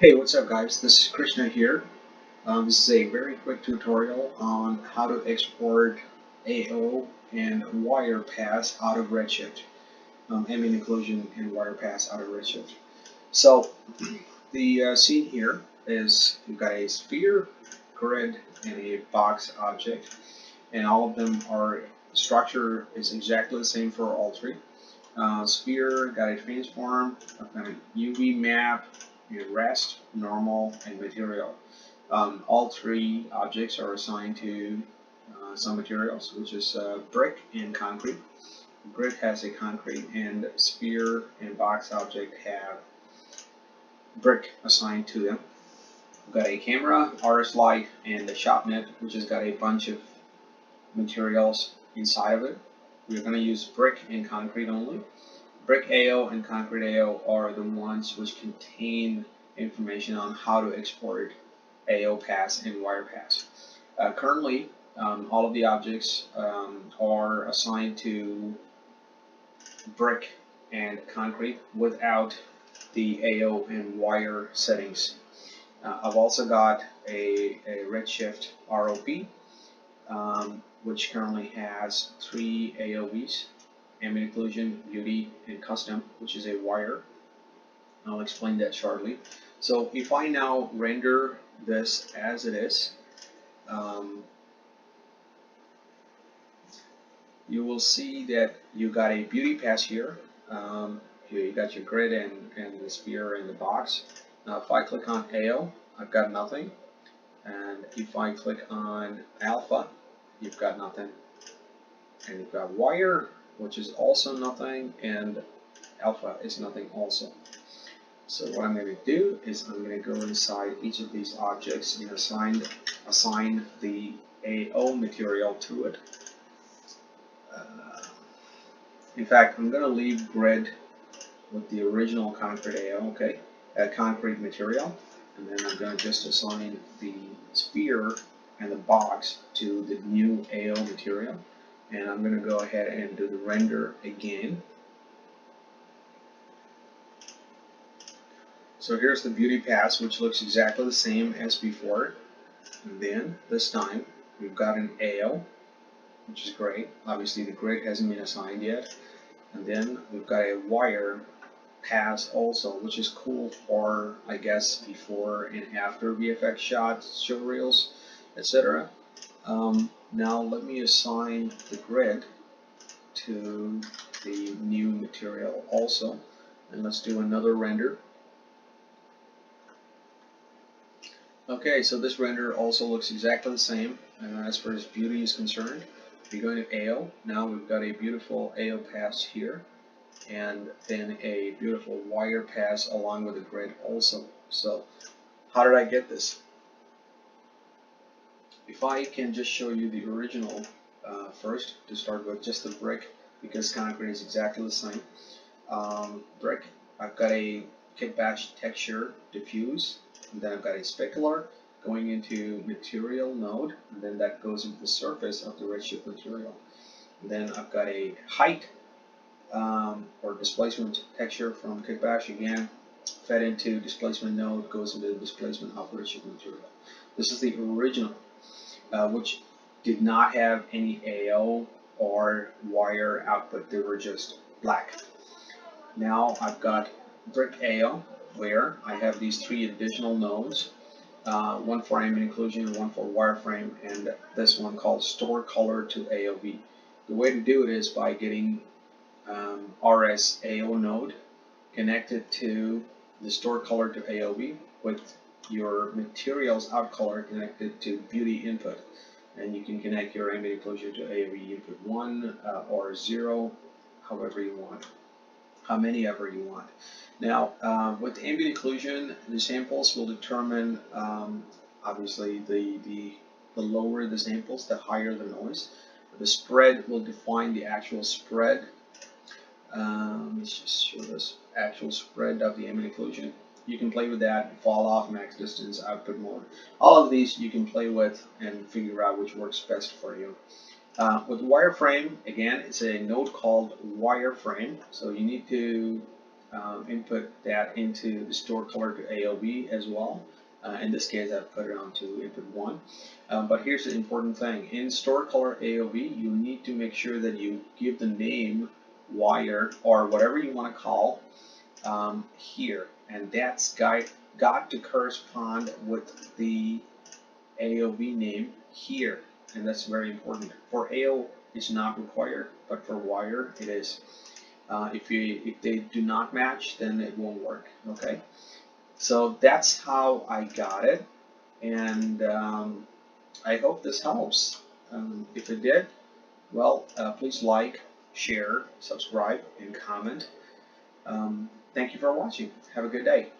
Hey, what's up guys? This is Krishna here. This is a very quick tutorial on how to export AO and wire pass out of Redshift. Ambient occlusion and wire pass out of Redshift. So the scene here is you've got a sphere, grid, and a box object, and all of them are structure is exactly the same for all three. Sphere got a transform, I've got a UV map, a rest, normal, and material. All three objects are assigned to some materials, which is brick and concrete. Brick has a concrete, and sphere and box object have brick assigned to them. We've got a camera, RS light, and a shop net, which has got a bunch of materials inside of it. We're going to use brick and concrete only. Brick AO and concrete AO are the ones which contain information on how to export AO pass and wire pass. Currently, all of the objects are assigned to brick and concrete without the AO and wire settings. I've also got a Redshift ROP, which currently has 3 AOVs: ambient occlusion, beauty, and custom, which is a wire. I'll explain that shortly. So if I now render this as it is, you will see that you got a beauty pass here. You got your grid and the sphere and the box. Now if I click on AO, I've got nothing. And if I click on alpha, you've got nothing. And you've got wire, which is also nothing, and alpha is nothing also. So what I'm going to do is I'm going to go inside each of these objects and assign the AO material to it. In fact, I'm going to leave grid with the original concrete AO, okay, concrete material, and then I'm going to just assign the sphere and the box to the new AO material. And I'm going to go ahead and do the render again. So here's the beauty pass, which looks exactly the same as before. And then this time we've got an AO, which is great. Obviously the grid hasn't been assigned yet. And then we've got a wire pass also, which is cool for, I guess, before and after VFX shots, showreels, etc. Now let me assign the grid to the new material also, and let's do another render. Okay, so this render also looks exactly the same as far as beauty is concerned. If you go to AO, now we've got a beautiful AO pass here, and then a beautiful wire pass along with the grid also. So how did I get this? If I can just show you the original first, to start with just the brick, because concrete is exactly the same. Brick, I've got a kitbash texture diffuse, and then I've got a specular going into material node, and then that goes into the surface of the redshift material. And then I've got a height or displacement texture from kitbash again, fed into displacement node, goes into the displacement of redshift material. This is the original, which did not have any AO or wire output, they were just black. Now I've got brick AO, where I have these 3 additional nodes, one for ambient occlusion, one for wireframe, and this one called store color to AOV. The way to do it is by getting RS AO node connected to the store color to AOV with your materials out color connected to beauty input. And you can connect your ambient occlusion to AOV input 1 or 0, however you want, how many ever you want. Now, with ambient occlusion, the samples will determine, obviously, the lower the samples, the higher the noise. The spread will define the actual spread. Let's just show this actual spread of the ambient occlusion. You can play with that, fall off, max distance, output mode. All of these you can play with and figure out which works best for you. With wireframe, again, it's a node called wireframe, so you need to input that into the store color to AOB as well. In this case, I've put it onto input 1. But here's the important thing. In store color AOB, you need to make sure that you give the name wire or whatever you want to call here. And that's got to correspond with the AOB name here. And that's very important. For AO, it's not required, but for wire, it is. If they do not match, then it won't work. Okay, so that's how I got it, and I hope this helps. If it did, well, please like, share, subscribe, and comment. Thank you for watching. Have a good day.